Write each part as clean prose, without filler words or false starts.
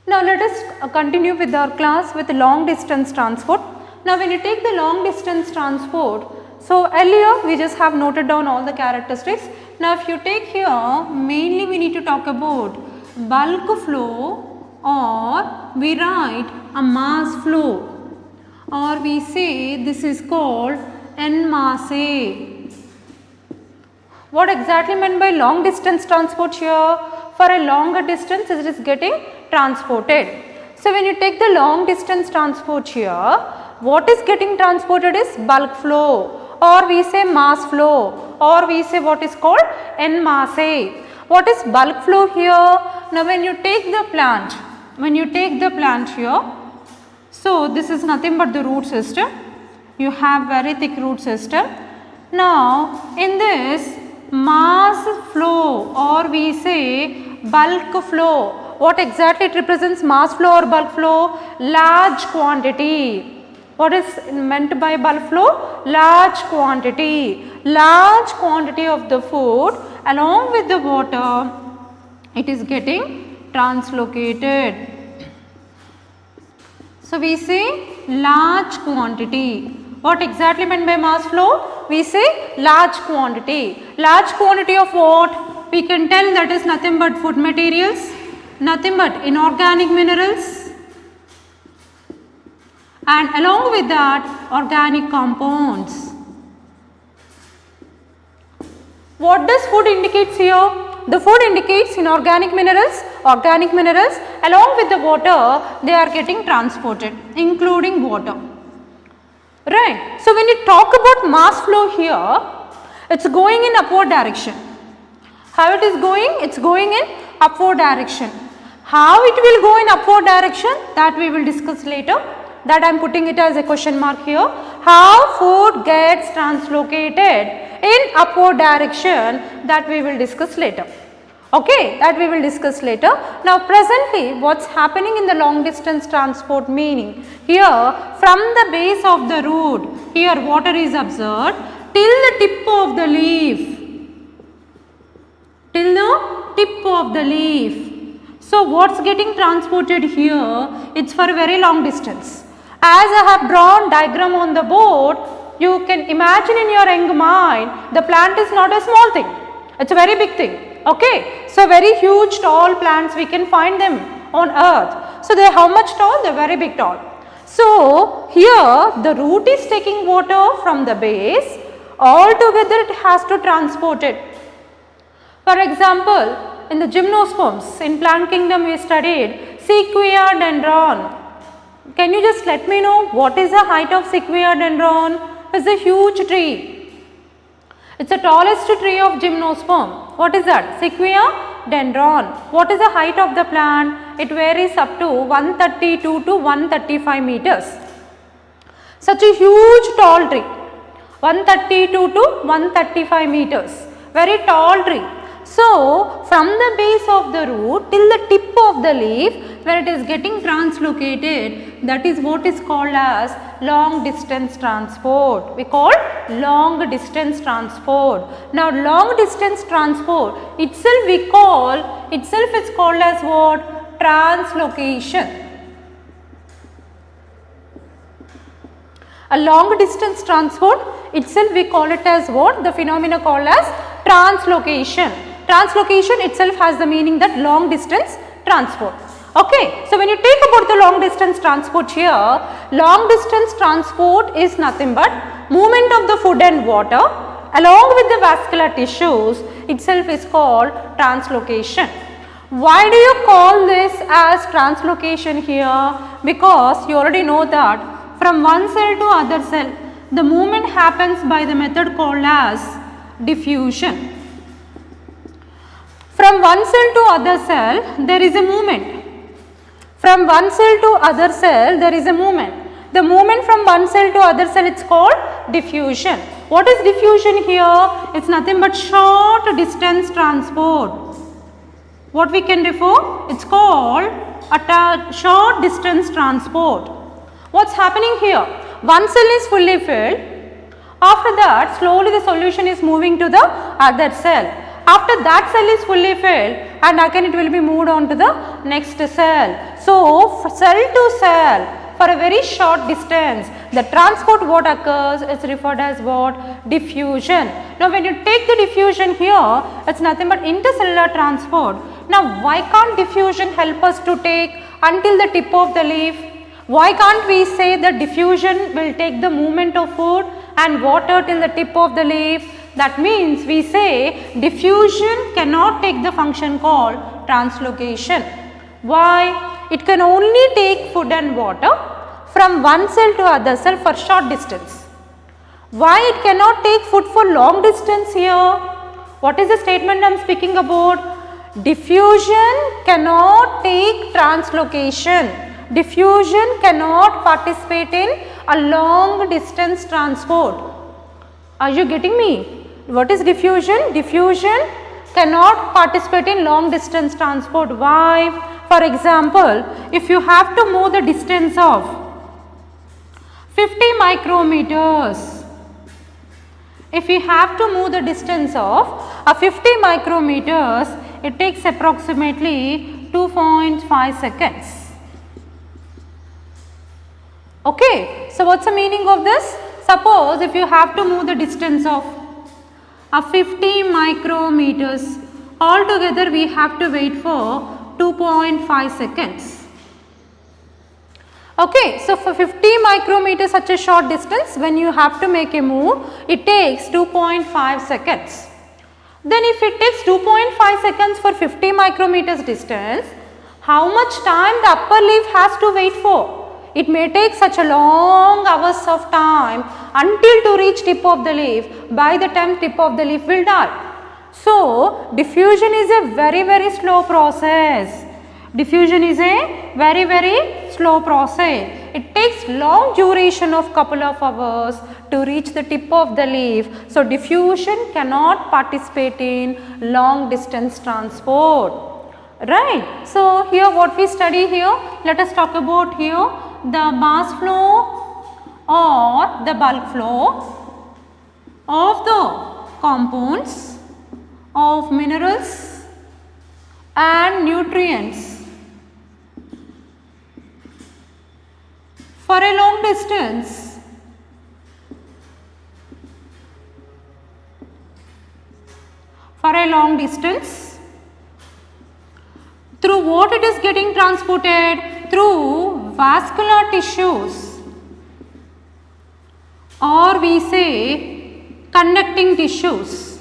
Now let us continue with our class with long distance transport. Now when you take the long distance transport, so earlier we just have noted down all the characteristics. Now if you take here, mainly we need to talk about bulk flow, or we write a mass flow, or we say this is called en masse. What exactly meant by long distance transport here? For a longer distance it is getting transported. So when you take the long distance transport here, what is getting transported is bulk flow, or we say mass flow, or we say what is called en masse. What is bulk flow here? Now when you take the plant, here, so this is nothing but the root system. You have very thick root system. Now in this mass flow, or we say bulk flow, what exactly it represents? Mass flow or bulk flow? Large quantity. What is meant by bulk flow? Large quantity. Large quantity of the food along with the water, it is getting translocated. So we say large quantity. What exactly meant by mass flow? We say large quantity. Large quantity of what? We can tell that is nothing but food materials, nothing but inorganic minerals, and along with that organic compounds. What does food indicates here? The food indicates inorganic minerals, organic minerals, along with the water they are getting transported, including water. Right. So when you talk about mass flow here, it is going in upward direction. How it is going? It is going in upward direction. How it will go in upward direction? That we will discuss later. That I am putting it as a question mark here. How food gets translocated in upward direction, that we will discuss later. Okay, that we will discuss later. Now presently what is happening in the long distance transport, meaning here from the base of the root, here water is observed till the tip of the leaf. Till the tip of the leaf. So what is getting transported here? It is for a very long distance. As I have drawn diagram on the board, you can imagine in your young mind, the plant is not a small thing, it is a very big thing. Okay, so very huge tall plants we can find them on earth. So they are how much tall? They are very big tall. So here the root is taking water from the base, all together it has to transport it. For example, in the gymnosperms, in plant kingdom we studied Sequoia dendron. Can you just let me know what is the height of Sequoia dendron? It is a huge tree. It is the tallest tree of gymnosperm. What is that? Sequoia dendron. What is the height of the plant? It varies up to 132 to 135 meters. Such a huge tall tree. 132 to 135 meters. Very tall tree. So from the base of the root till the tip of the leaf, where it is getting translocated, that is what is called as long distance transport. We call long distance transport. Now long distance transport itself is called as what? Translocation. A long distance transport itself we call it as what? The phenomena called as translocation. Translocation itself has the meaning that long distance transport. Okay, so when you take about the long distance transport here, long distance transport is nothing but movement of the food and water along with the vascular tissues itself is called translocation. Why do you call this as translocation here? Because you already know that from one cell to other cell, the movement happens by the method called as diffusion. From one cell to other cell, there is a movement. From one cell to other cell, there is a movement. The movement from one cell to other cell, it is called diffusion. What is diffusion here? It is nothing but short distance transport. What we can refer? It is called a short distance transport. What is happening here? One cell is fully filled. After that, slowly the solution is moving to the other cell. After that cell is fully filled, and again it will be moved on to the next cell. So, cell to cell for a very short distance, the transport what occurs is referred as what? Diffusion. Now, when you take the diffusion here, it is nothing but intercellular transport. Now, why can't diffusion help us to take until the tip of the leaf? Why can't we say that diffusion will take the movement of food and water till the tip of the leaf? That means we say diffusion cannot take the function called translocation. Why? It can only take food and water from one cell to other cell for short distance. Why it cannot take food for long distance here? What is the statement I am speaking about? Diffusion cannot take translocation. Diffusion cannot participate in a long distance transport. Are you getting me? What is diffusion? Diffusion cannot participate in long distance transport. Why? For example, if you have to move the distance of 50 micrometers, if you have to move the distance of 50 micrometers, it takes approximately 2.5 seconds. Okay, so what's the meaning of this? Suppose if you have to move the distance of 50 micrometers, altogether we have to wait for 2.5 seconds. Okay, so for 50 micrometers, such a short distance, when you have to make a move, it takes 2.5 seconds. Then if it takes 2.5 seconds for 50 micrometers distance, how much time the upper leaf has to wait for? It may take such a long hours of time until to reach tip of the leaf. By the time tip of the leaf will die. So, diffusion is a very slow process. Diffusion is a very slow process. It takes long duration of couple of hours to reach the tip of the leaf. So, diffusion cannot participate in long distance transport. Right. So, here what we study here, let us talk about here the mass flow or the bulk flow of the compounds of minerals and nutrients for a long distance. Through what it is getting transported? Through vascular tissues, or we say conducting tissues.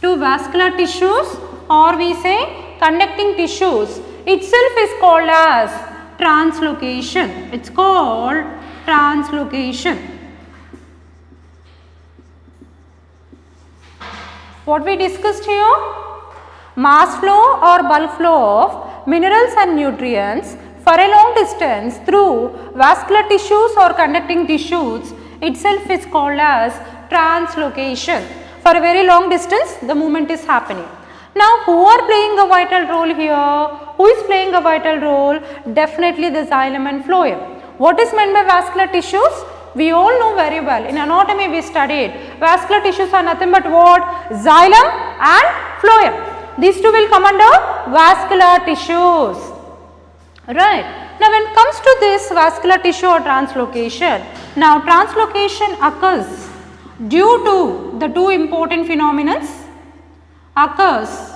To vascular tissues, or we say conducting tissues, itself is called as translocation. It's called translocation. What we discussed here? Mass flow or bulk flow of minerals and nutrients for a long distance through vascular tissues or conducting tissues itself is called as translocation. For a very long distance, the movement is happening. Now, who are playing a vital role here? Who is playing a vital role? Definitely the xylem and phloem. What is meant by vascular tissues? We all know very well. In anatomy we studied vascular tissues are nothing but what? Xylem and phloem. These two will come under vascular tissues. Right. Now, when it comes to this vascular tissue or translocation, now translocation occurs due to the two important phenomena. Occurs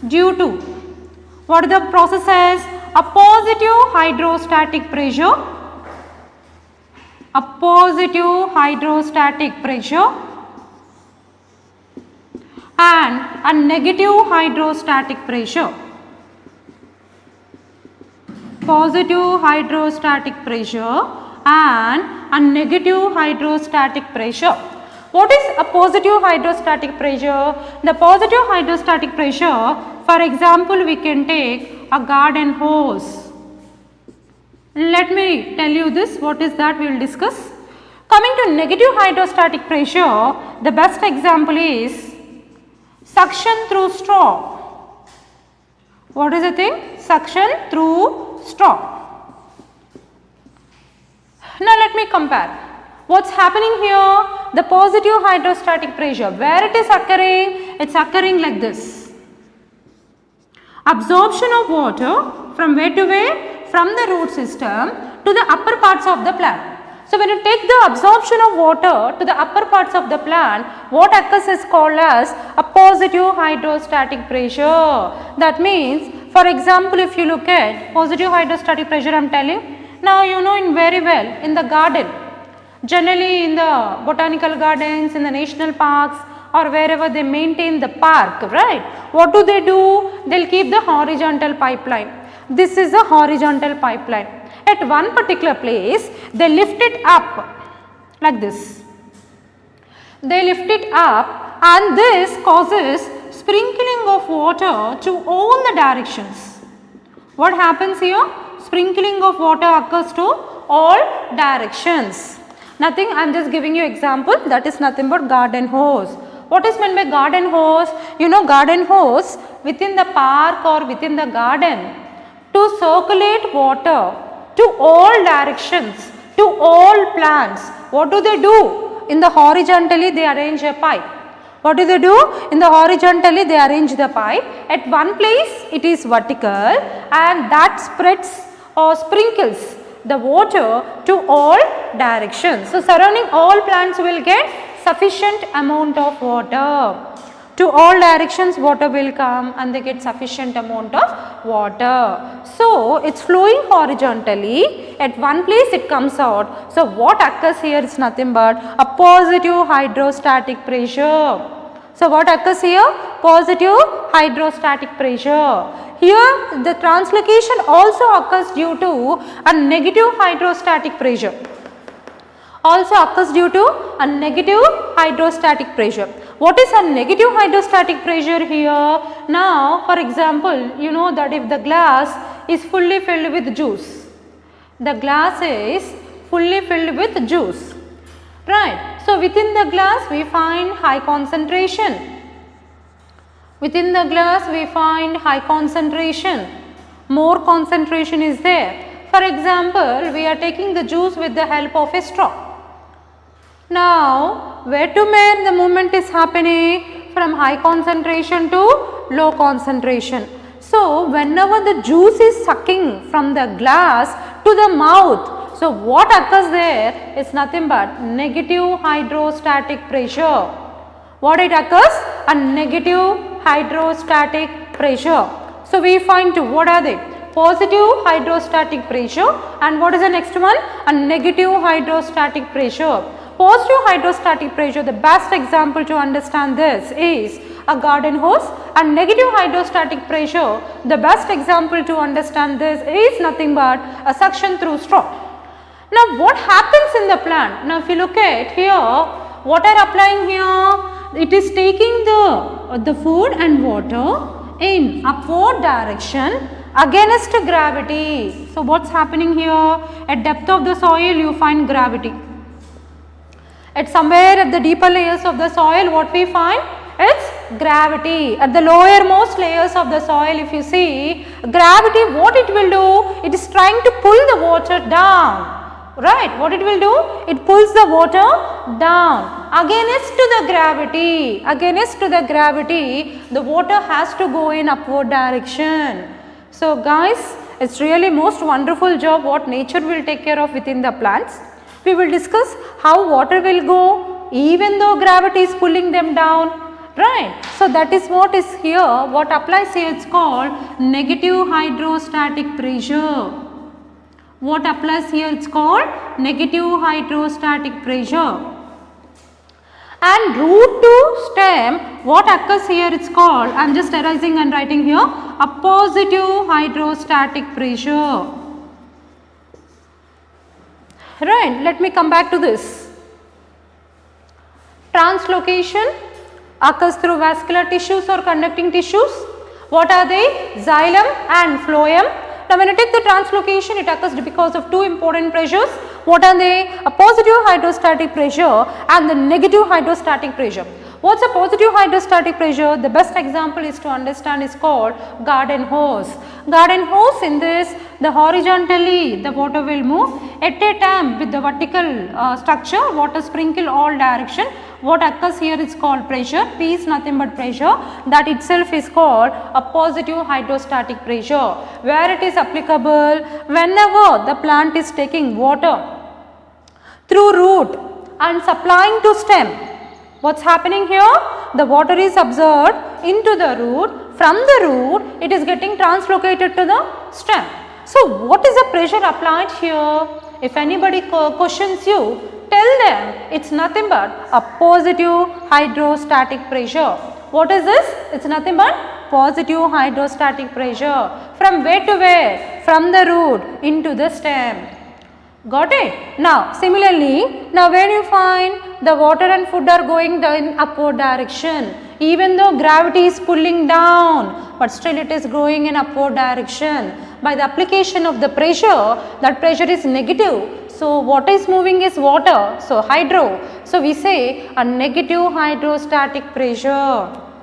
due to what are the processes? A positive hydrostatic pressure, and a negative hydrostatic pressure. Positive hydrostatic pressure and a negative hydrostatic pressure. What is a positive hydrostatic pressure? The positive hydrostatic pressure, for example, we can take a garden hose. Let me tell you this, what is that we will discuss. Coming to negative hydrostatic pressure, the best example is suction through straw. What is the thing? Suction through straw. Now let me compare. What's happening here? the positive hydrostatic pressure. Where it is occurring? It's occurring like this. Absorption of water from where to where? From the root system to the upper parts of the plant. So, when you take the absorption of water to the upper parts of the plant, what occurs is called as a positive hydrostatic pressure. That means, for example, if you look at positive hydrostatic pressure, I am telling, now you know in very well in the garden, generally in the botanical gardens, in the national parks or wherever they maintain the park, right? What do? They will keep the horizontal pipeline. This is a horizontal pipeline. At one particular place, they lift it up like this. They lift it up and this causes sprinkling of water to all the directions. What happens here? Sprinkling of water occurs to all directions. Nothing, I am just giving you example, that is nothing but garden hose. What is meant by garden hose? You know garden hose within the park or within the garden to circulate water to all directions, to all plants. What do? In the horizontally they arrange a pipe. What do? In the horizontally they arrange the pipe. At one place it is vertical and that spreads or sprinkles the water to all directions. So, surrounding all plants will get sufficient amount of water. To all directions water will come and they get sufficient amount of water. So, it is flowing horizontally, at one place it comes out. So, what occurs here is nothing but a positive hydrostatic pressure. So, what occurs here? Positive hydrostatic pressure. Here the translocation also occurs due to a negative hydrostatic pressure. Also occurs due to a negative hydrostatic pressure. What is a negative hydrostatic pressure here? Now, for example, you know that if the glass is fully filled with juice, the glass is fully filled with juice, right? So, within the glass we find high concentration. Within the glass we find high concentration, more concentration is there. For example, we are taking the juice with the help of a straw. Now, where to where the movement is happening? From high concentration to low concentration. So, whenever the juice is sucking from the glass to the mouth, so what occurs there is nothing but negative hydrostatic pressure. What it occurs? A negative hydrostatic pressure. So, we find two. What are they? Positive hydrostatic pressure and what is the next one? A negative hydrostatic pressure. Positive hydrostatic pressure, the best example to understand this is a garden hose, and negative hydrostatic pressure, the best example to understand this is nothing but a suction through straw. Now, what happens in the plant? Now, if you look at here, what are applying here? It is taking the food and water in upward direction against gravity. So, what is happening here? At depth of the soil you find gravity. At somewhere at the deeper layers of the soil what we find? It's gravity. At the lowermost layers of the soil if you see, gravity what it will do? It is trying to pull the water down, right? What it will do? It pulls the water down against to the gravity. Against to the gravity the water has to go in upward direction. So guys, it's really most wonderful job what nature will take care of within the plants. We will discuss how water will go even though gravity is pulling them down, right. So, that is what is here, what applies here, it is called negative hydrostatic pressure. What applies here, it is called negative hydrostatic pressure. And root to stem, what occurs here, it is called, I am just erasing and writing here, a positive hydrostatic pressure. Right, let me come back to this. Translocation occurs through vascular tissues or conducting tissues. What are they? Xylem and phloem. Now, when you take the translocation, it occurs because of two important pressures. What are they? A positive hydrostatic pressure and the negative hydrostatic pressure. What's a positive hydrostatic pressure? The best example is to understand is called garden hose. Garden hose, in this the horizontally the water will move, at a time with the vertical structure water sprinkle all direction. What occurs here is called pressure. P is nothing but pressure, that itself is called a positive hydrostatic pressure, where it is applicable whenever the plant is taking water through root and supplying to stem. What's happening here? The water is absorbed into the root. From the root, it is getting translocated to the stem. So, what is the pressure applied here? If anybody questions you, tell them it's nothing but a positive hydrostatic pressure. What is this? It's nothing but positive hydrostatic pressure. From where to where? From the root into the stem. Got it? Now, similarly, now when you find the water and food are going in upward direction, even though gravity is pulling down, but still it is going in upward direction. By the application of the pressure, that pressure is negative. So, what is moving is water. So, hydro. So, we say a negative hydrostatic pressure.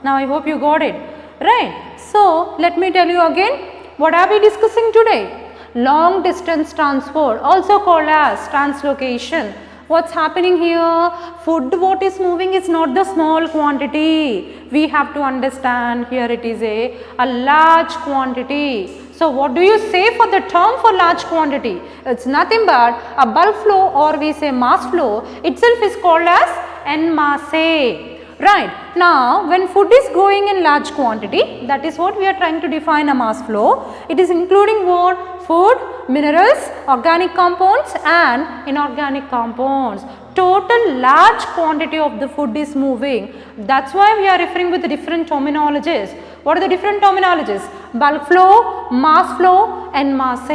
Now, I hope you got it. Right. So, let me tell you again, what are we discussing today? Long distance transport, also called as translocation. What's happening here? Food what is moving is not the small quantity. We have to understand here it is a large quantity. So, what do you say for the term for large quantity? It's nothing but a bulk flow, or we say mass flow itself is called as en masse. Right. Now, when food is going in large quantity, that is what we are trying to define a mass flow. It is including what? Food, minerals, organic compounds and inorganic compounds. Total large quantity of the food is moving. That's why we are referring with the different terminologies. What are the different terminologies? Bulk flow, mass flow and masse.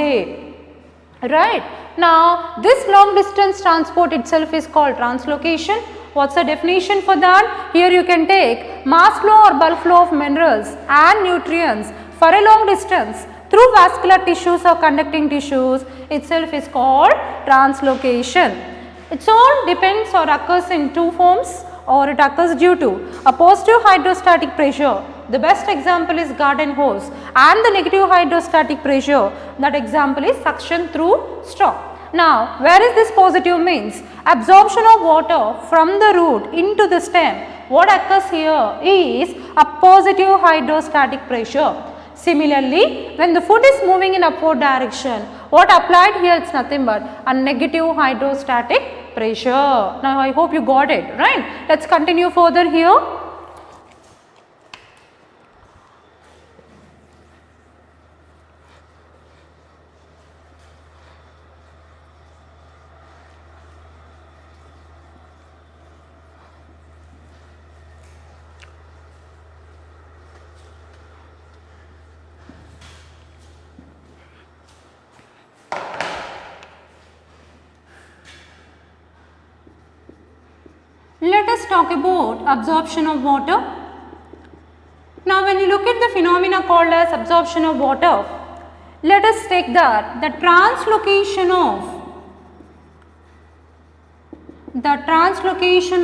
Right. Now, this long distance transport itself is called translocation. What's the definition for that? Here you can take mass flow or bulk flow of minerals and nutrients for a long distance through vascular tissues or conducting tissues itself is called translocation. It all depends or occurs in two forms, or it occurs due to a positive hydrostatic pressure. The best example is garden hose, and the negative hydrostatic pressure, that example is suction through straw. Now, where is this positive means? Absorption of water from the root into the stem. What occurs here is a positive hydrostatic pressure. Similarly, when the food is moving in upward direction, what applied here is nothing but a negative hydrostatic pressure. Now, I hope you got it, right? Let's continue further here. Let us talk about absorption of water. Now, when you look at the phenomena called as absorption of water, let us take that the translocation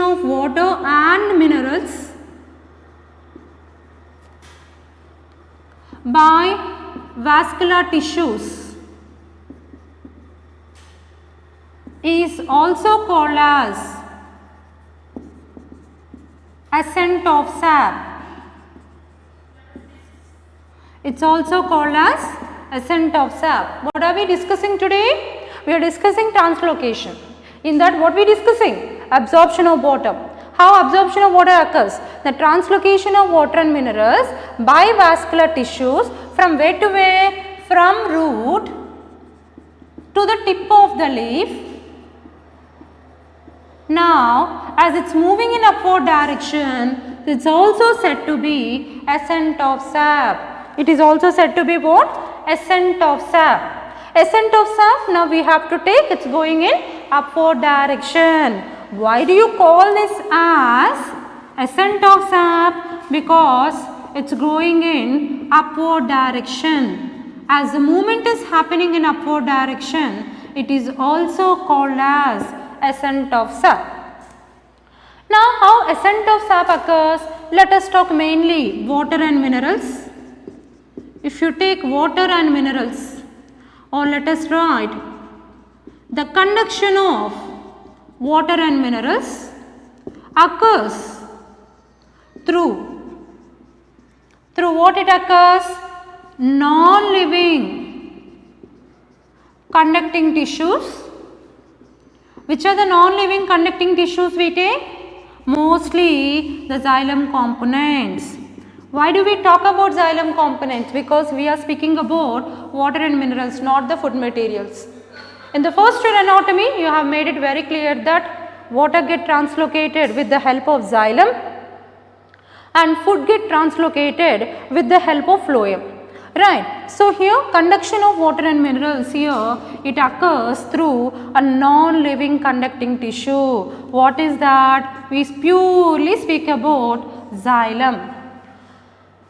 of water and minerals by vascular tissues is also called as ascent of sap. It's also called as ascent of sap. What are we discussing today? We are discussing translocation. In that, what we are discussing? Absorption of water. How absorption of water occurs? The translocation of water and minerals by vascular tissues from where to where? From root to the tip of the leaf. Now, as it's moving in upward direction, it's also said to be ascent of sap. It is also said to be what? Ascent of sap. Ascent of sap, now we have to take, it's going in upward direction. Why do you call this as ascent of sap? Because it's going in upward direction. As the movement is happening in upward direction, it is also called as ascent of sap. Now, how ascent of sap occurs? Let us talk mainly water and minerals. If you take water and minerals, or let us write the conduction of water and minerals occurs through what it occurs? Non-living conducting tissues. Which are the non-living conducting tissues we take? Mostly the xylem components. Why do we talk about xylem components? Because we are speaking about water and minerals, not the food materials. In the first year anatomy, you have made it very clear that water get translocated with the help of xylem and food get translocated with the help of phloem. Right. So, here conduction of water and minerals here, it occurs through a non-living conducting tissue. What is that? We purely speak about xylem.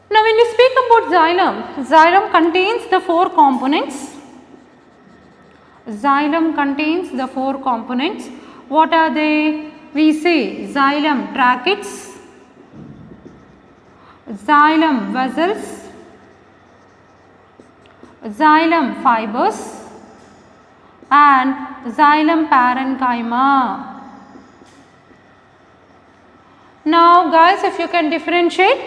Now, when you speak about xylem, xylem contains the four components. Xylem contains the four components. What are they? We say xylem tracheids, xylem vessels, xylem fibers and xylem parenchyma. Now guys, if you can differentiate,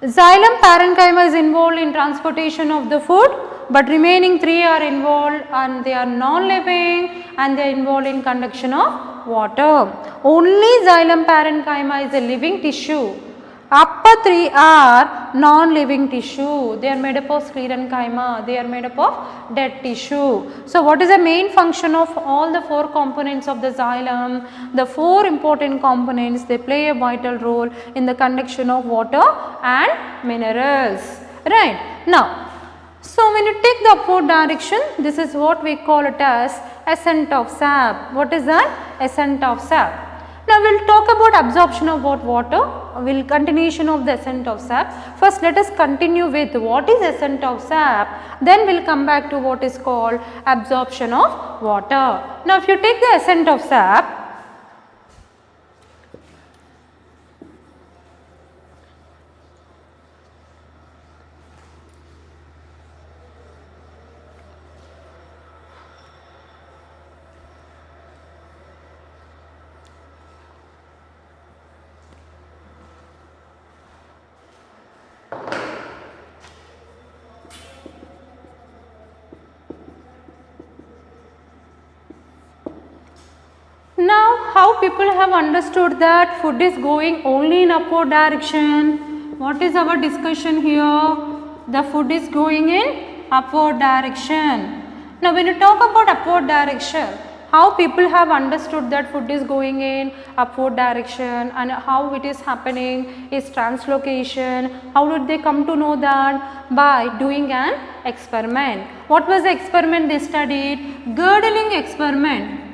xylem parenchyma is involved in transportation of the food, but remaining three are involved and they are non-living and they are involved in conduction of water. Only xylem parenchyma is a living tissue. Upper three are non-living tissue. They are made up of sclerenchyma. They are made up of dead tissue. So, what is the main function of all the four components of the xylem? The four important components, they play a vital role in the conduction of water and minerals. Right. Now, so when you take the upward direction, this is what we call it as ascent of sap. What is that? Ascent of sap. Now, we will talk about absorption of water, we will continuation of the ascent of sap. First, let us continue with what is ascent of sap, then we will come back to what is called absorption of water. Now, if you take the ascent of sap, now how people have understood that food is going only in upward direction? What is our discussion here? The food is going in upward direction. Now when you talk about upward direction, how people have understood that food is going in upward direction and how it is happening is translocation. How did they come to know that? By doing an experiment. What was the experiment they studied? Girdling experiment,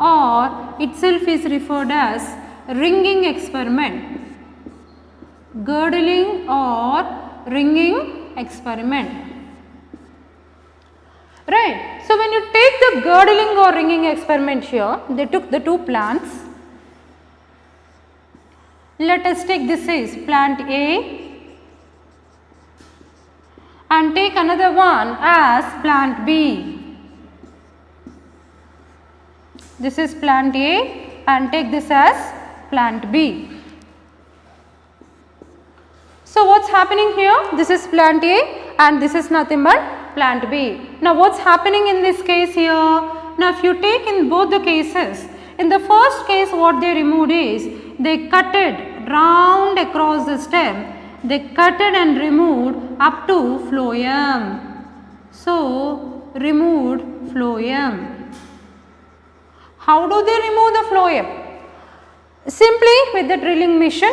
or itself is referred as ringing experiment. Girdling or ringing experiment. Right. So, when you take the girdling or ringing experiment here, they took the two plants. Let us take this is plant A and take another one as plant B. This is plant A and take this as plant B. So, what is happening here? This is plant A and this is nothing but plant B. Now, what is happening in this case here? Now, if you take in both the cases, in the first case what they removed is, they cut it round across the stem, they cut it and removed up to phloem. So, removed phloem. How do they remove the phloem? Simply with the drilling machine,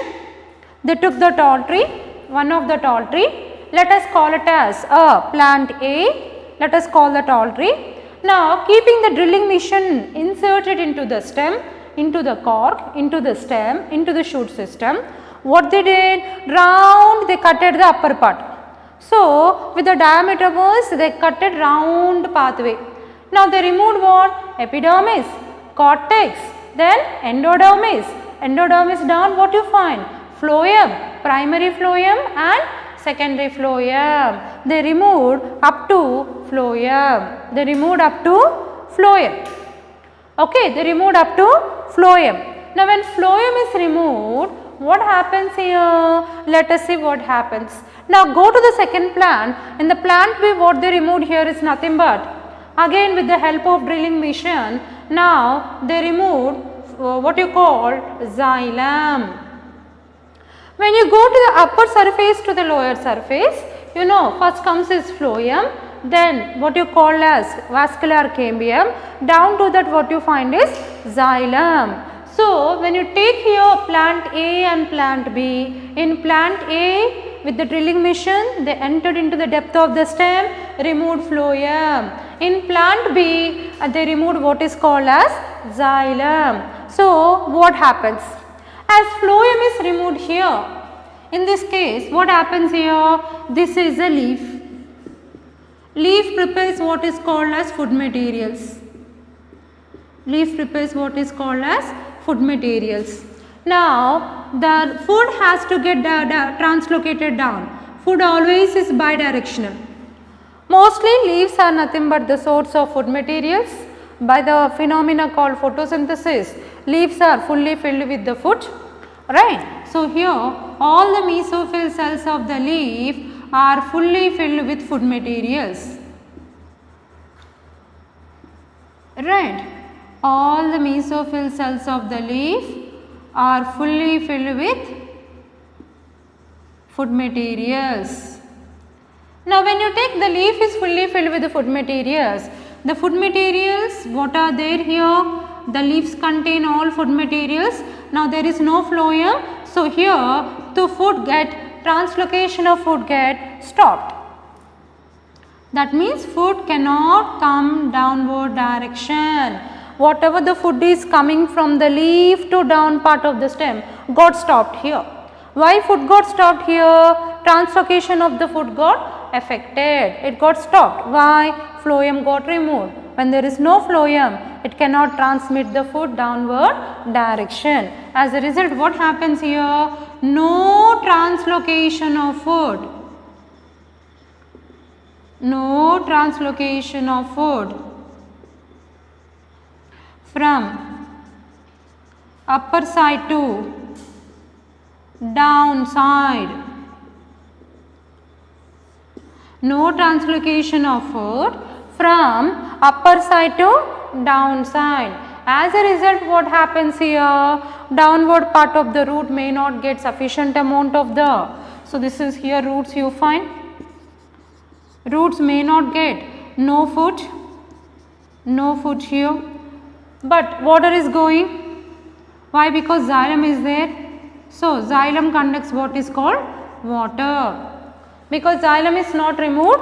they took the tall tree, one of the tall tree. Let us call it as a plant A, let us call the tall tree. Now, keeping the drilling machine inserted into the stem, into the cork, into the stem, into the shoot system, what they did? Round they cutted the upper part. So, with the diameter was they cutted round pathway. Now, they removed what? Epidermis, cortex, Then endodermis. Endodermis down, what you find? Phloem, primary phloem and secondary phloem. They removed up to phloem. They removed up to phloem. Okay, they removed up to phloem. Now, when phloem is removed, what happens here? Let us see what happens. Now, go to the second plant. In the plant B, what they removed here is nothing but, again with the help of drilling machine, now they removed what you call xylem. When you go to the upper surface to the lower surface, you know first comes is phloem, then what you call as vascular cambium, down to that what you find is xylem. So, when you take here plant A and plant B, in plant A with the drilling machine they entered into the depth of the stem, removed phloem. In plant B they removed what is called as xylem. So, what happens? As phloem is removed here, in this case what happens here? This is a leaf. Leaf prepares what is called as food materials. Leaf prepares what is called as food materials. Now, the food has to get translocated down. Food always is bidirectional. Mostly leaves are nothing but the source of food materials. By the phenomena called photosynthesis, leaves are fully filled with the food, right. So, here all the mesophyll cells of the leaf are fully filled with food materials, right. All the mesophyll cells of the leaf are fully filled with food materials. Now, when you take the leaf is fully filled with the food materials, what are there here? The leaves contain all food materials. Now, there is no phloem. So, here the food get translocation of food get stopped. That means food cannot come downward direction. Whatever the food is coming from the leaf to down part of the stem got stopped here. Why food got stopped here? Translocation of the food got affected. It got stopped. Why? Phloem got removed. When there is no phloem, it cannot transmit the food downward direction. As a result, what happens here? No translocation of food. No translocation of food from upper side to down side. No translocation of food from upper side to down side. As a result, what happens here? Downward part of the root may not get sufficient amount of the. So, this is here roots you find. Roots may not get no food here. But water is going. Why? Because xylem is there. So, xylem conducts what is called water. Because xylem is not removed,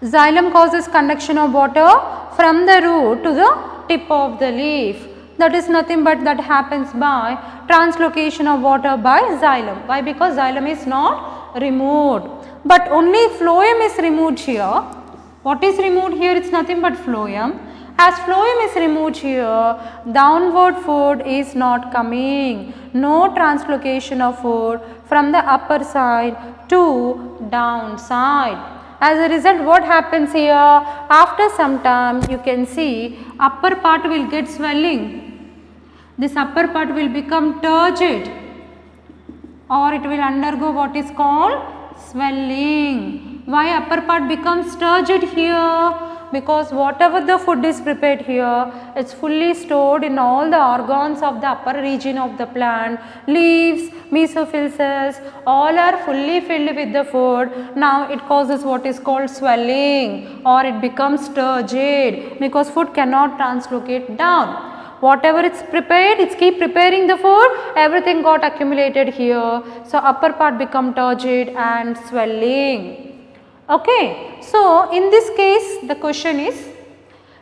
xylem causes conduction of water from the root to the tip of the leaf. That is nothing but that happens by translocation of water by xylem. Why? Because xylem is not removed. But only phloem is removed here. What is removed here? It is nothing but phloem. As phloem is removed here, downward food is not coming. No translocation of food from the upper side to down side. As a result, what happens here? After some time, you can see upper part will get swelling. This upper part will become turgid, or it will undergo what is called swelling. Why upper part becomes turgid here? Because whatever the food is prepared here, it is fully stored in all the organs of the upper region of the plant. Leaves, mesophyll cells, all are fully filled with the food. Now, it causes what is called swelling, or it becomes turgid because food cannot translocate down. Whatever it's prepared, it's keep preparing the food, everything got accumulated here. So, upper part become turgid and swelling. Okay. So, in this case the question is,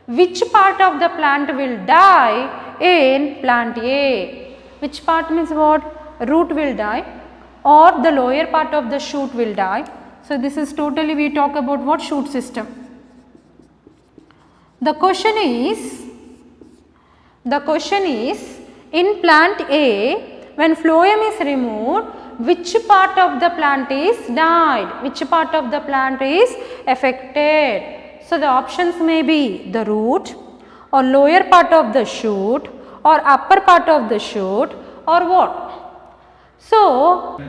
which part of the plant will die in plant A? Which part means what? Root will die or the lower part of the shoot will die. So, this is totally we talk about what? Shoot system. The question is, The question is, in plant A, when phloem is removed, which part of the plant is died? Which part of the plant is affected? So, the options may be the root or lower part of the shoot or upper part of the shoot or what? So,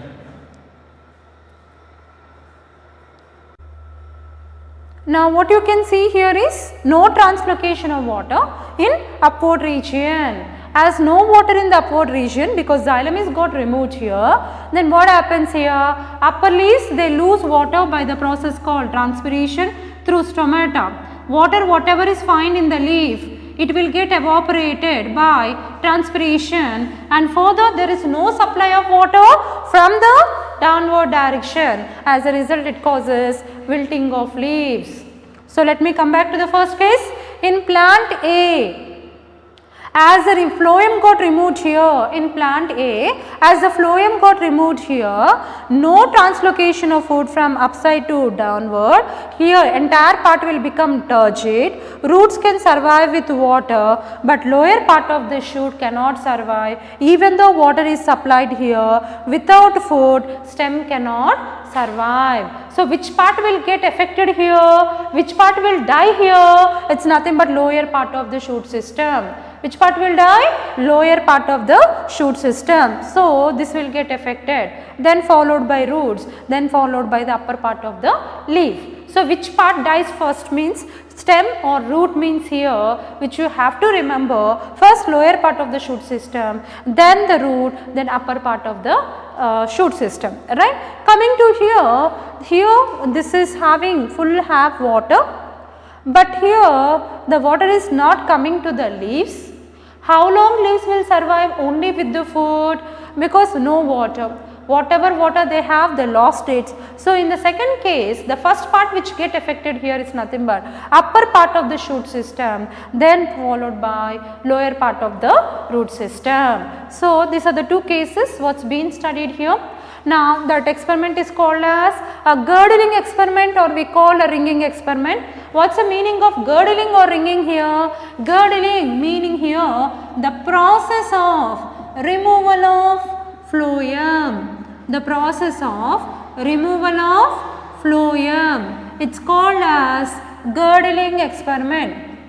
now what you can see here is no translocation of water in upward region. As no water in the upward region because xylem is got removed here, then what happens here? Upper leaves they lose water by the process called transpiration through stomata. Water whatever is found in the leaf, it will get evaporated by transpiration, and further there is no supply of water from the downward direction. As a result it causes wilting of leaves. So, let me come back to the first case. In plant A, as the phloem got removed here in plant A, as the phloem got removed here, no translocation of food from upside to downward. Here entire part will become turgid. Roots can survive with water, but lower part of the shoot cannot survive. Even though water is supplied here, without food stem cannot survive. So, which part will get affected here? Which part will die here? It is nothing but lower part of the shoot system. Which part will die? Lower part of the shoot system. So, this will get affected, then followed by roots, then followed by the upper part of the leaf. So, which part dies first means stem or root means here, which you have to remember, first lower part of the shoot system, then the root, then upper part of the shoot system, right. Coming to here this is having full half water, but here the water is not coming to the leaves. How long leaves will survive? Only with the food, because no water. Whatever water they have, they lost it. So, in the second case, the first part which get affected here is nothing but upper part of the shoot system, then followed by lower part of the root system. So, these are the two cases what's been studied here. Now, that experiment is called as a girdling experiment, or we call a ringing experiment. What's the meaning of girdling or ringing here? Girdling meaning here the process of removal of phloem. The process of removal of phloem. It's called as girdling experiment.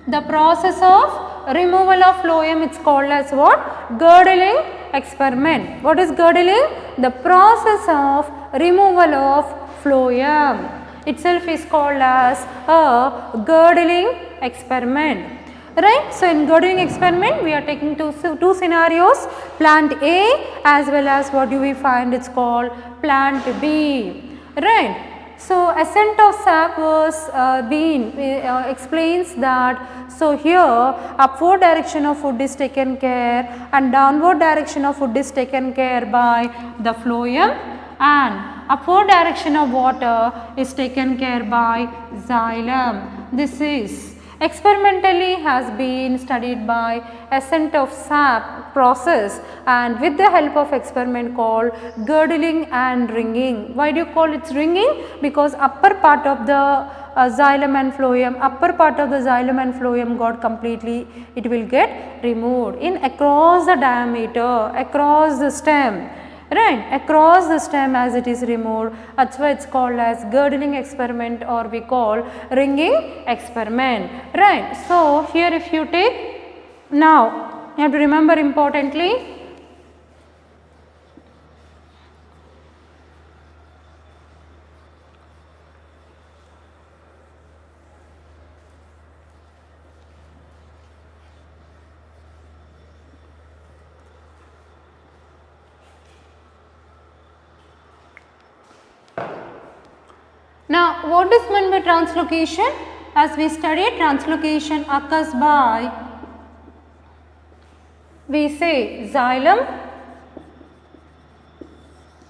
The process of removal of phloem, it's called as what? Girdling experiment. What is girdling? The process of removal of phloem itself is called as a girdling experiment, right. So, in girdling experiment we are taking two scenarios, plant A as well as what do we find, it's called plant B, right. So, ascent of sap was explains that, so here upward direction of food is taken care and downward direction of food is taken care by the phloem, and upward direction of water is taken care by xylem. This is experimentally has been studied by ascent of sap process and with the help of experiment called girdling and ringing. Why do you call it ringing? Because upper part of the xylem and phloem, upper part of the xylem and phloem got completely, it will get removed in across the diameter, across the stem, right, across the stem as it is removed. That's why it's called as girdling experiment, or we call ringing experiment, right. So, here if you take, now you have to remember importantly, now what is meant by translocation? As we studied, translocation occurs by, we say xylem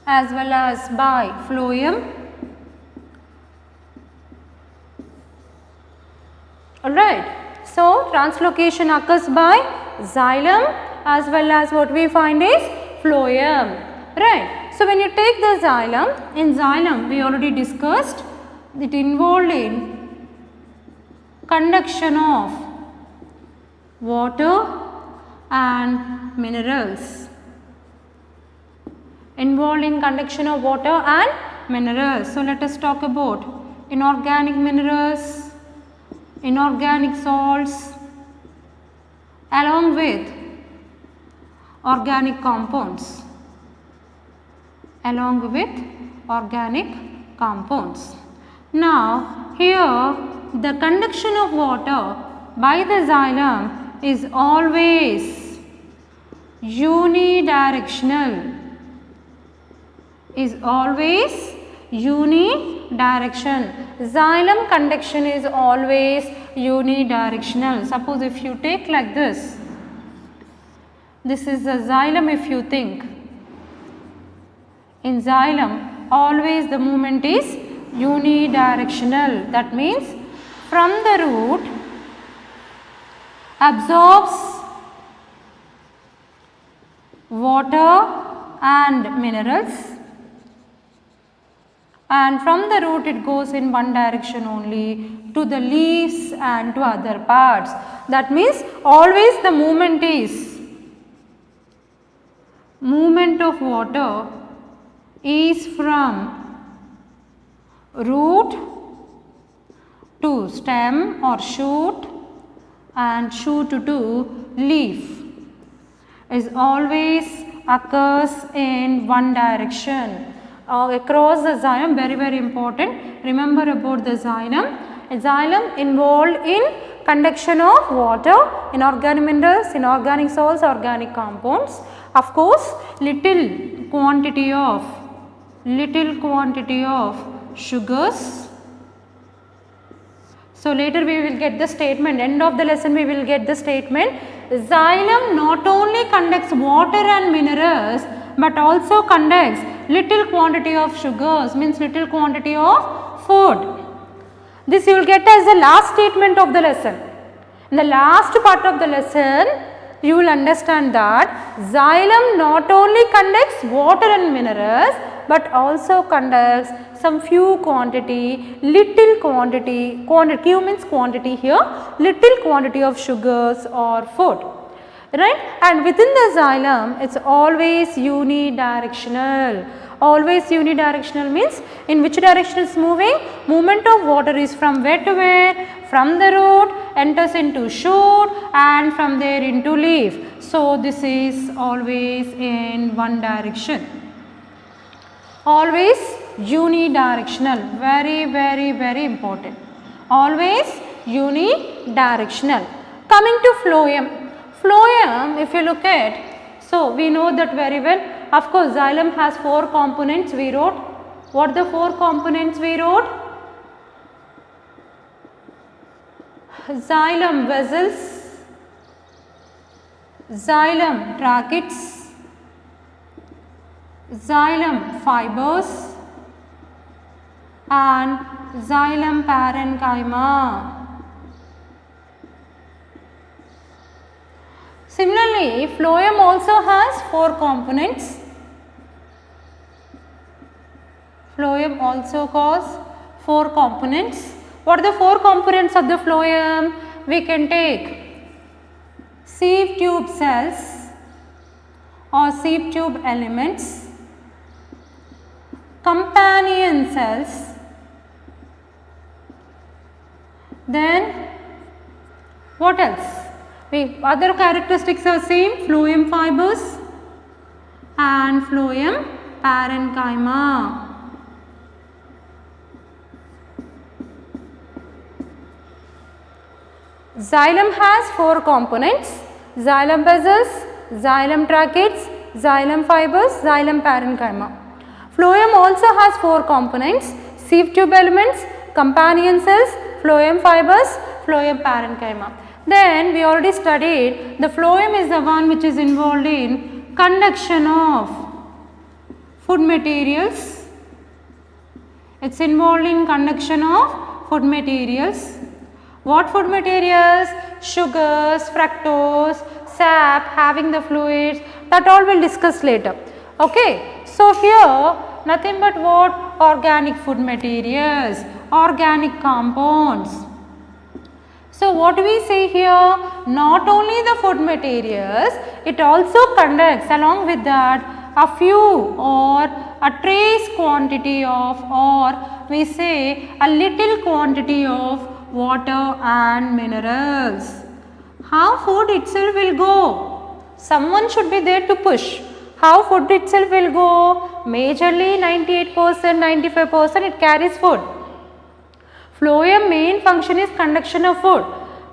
as well as by phloem, alright. So, translocation occurs by xylem as well as what we find is phloem, right. So, when you take the xylem, in xylem we already discussed, it involved in conduction of water and minerals. Involved in conduction of water and minerals. So, let us talk about inorganic minerals, inorganic salts along with organic compounds, along with organic compounds. Now, here the conduction of water by the xylem is always unidirectional, is always unidirection. Xylem conduction is always unidirectional. Suppose if you take like this is the xylem. If you think in xylem always the movement is unidirectional, that means from the root absorbs water and minerals, and from the root it goes in one direction only to the leaves and to other parts. That means always the movement of water is from root to stem or shoot and shoot to leaf, is always occurs in one direction across the xylem. Very important. Remember about the xylem. Xylem involved in conduction of water, inorganic minerals, inorganic salts, organic compounds. Of course, little quantity of sugars. So, later we will get the statement, end of the lesson we will get the statement. Xylem not only conducts water and minerals but also conducts little quantity of sugars, means little quantity of food. This you will get as the last statement of the lesson. In the last part of the lesson, you will understand that xylem not only conducts water and minerals but also conducts some few quantity, little quantity, Q means quantity here, little quantity of sugars or food, right. And within the xylem it is always unidirectional. Always unidirectional means in which direction it is moving? Movement of water is from where to where? From the root, enters into shoot and from there into leaf. So, this is always in one direction. Always unidirectional, very important. Always unidirectional. Coming to phloem. Phloem, if you look at, so we know that very well. Of course, xylem has 4 components we wrote. What are the 4 components we wrote? Xylem vessels, xylem tracheids, xylem fibers and xylem parenchyma. Similarly, phloem also has 4 components. Phloem also has 4 components. What are the 4 components of the phloem? We can take sieve tube cells or sieve tube elements, companion cells, then what else? Other characteristics are same, phloem fibers and phloem parenchyma. Xylem has 4 components: xylem vessels, xylem tracheids, xylem fibers, xylem parenchyma. Phloem also has 4 components: sieve tube elements, companion cells, phloem fibers, phloem parenchyma. Then we already studied the phloem is the one which is involved in conduction of food materials. It is involved in conduction of food materials. What food materials? Sugars, fructose, sap, having the fluids, that all we will discuss later. Okay. So, here nothing but what? Organic food materials, organic compounds. So what we say here, not only the food materials, it also conducts along with that a few or a trace quantity of, or we say a little quantity of water and minerals. How food itself will go? Someone should be there to push. How food itself will go? Majorly 98%, 95% it carries food. Phloem main function is conduction of food,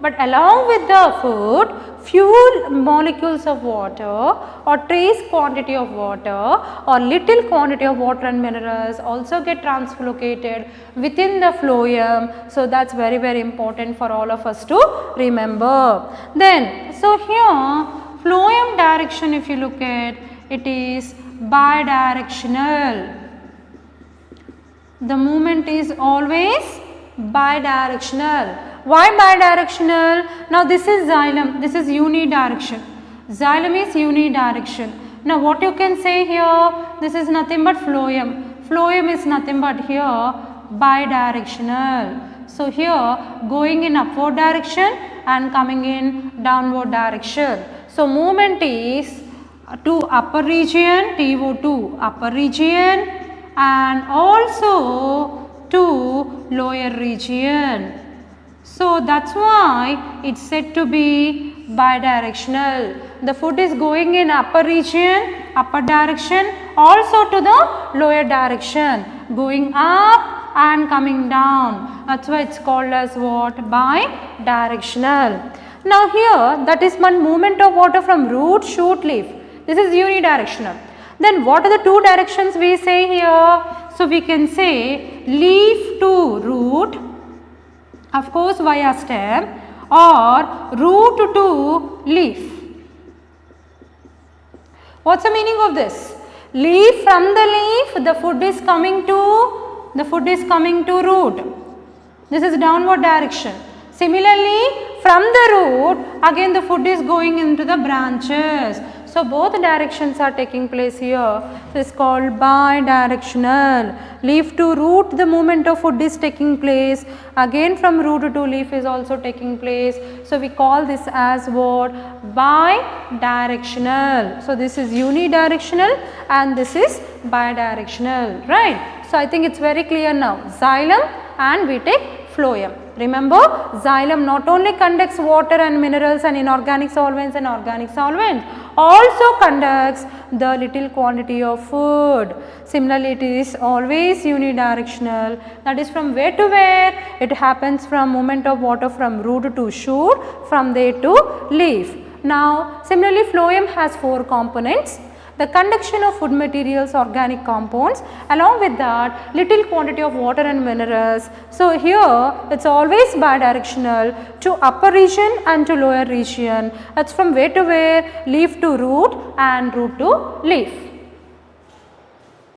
but along with the food, few molecules of water or trace quantity of water or little quantity of water and minerals also get translocated within the phloem. So that is very, very important for all of us to remember. Then, so here phloem direction, if you look at it, is bidirectional. The movement is always bidirectional. Why bidirectional? Now this is xylem, this is unidirection. Xylem is unidirection. Now what you can say here, this is nothing but phloem. Phloem is nothing but here bidirectional. So here going in upward direction and coming in downward direction. So movement is to upper region, TO2 upper region, and also to lower region. So that is why it is said to be bidirectional. The food is going in upper region, upper direction, also to the lower direction, going up and coming down. That is why it is called as what? Bidirectional. Now here that is one movement of water from root, shoot, leaf. This is unidirectional. Then what are the two directions we say here? So we can say leaf to root, of course via stem, or root to leaf. What is the meaning of this? Leaf, from the leaf the food is coming to root. This is downward direction. Similarly, from the root again the food is going into the branches. So both directions are taking place here. This is called bidirectional. Leaf to root, the movement of food is taking place. Again from root to leaf is also taking place. So we call this as what? Bidirectional. So this is unidirectional and this is bidirectional, right? So I think it's very clear now. Xylem and we take phloem. Remember, xylem not only conducts water and minerals and inorganic solvents and organic solvents, also conducts the little quantity of food. Similarly, it is always unidirectional, that is from where to where? It happens from movement of water from root to shoot, from there to leaf. Now, similarly phloem has four components. The conduction of food materials, organic compounds, along with that little quantity of water and minerals. So here it is always bidirectional to upper region and to lower region. That is from where to where? Leaf to root and root to leaf.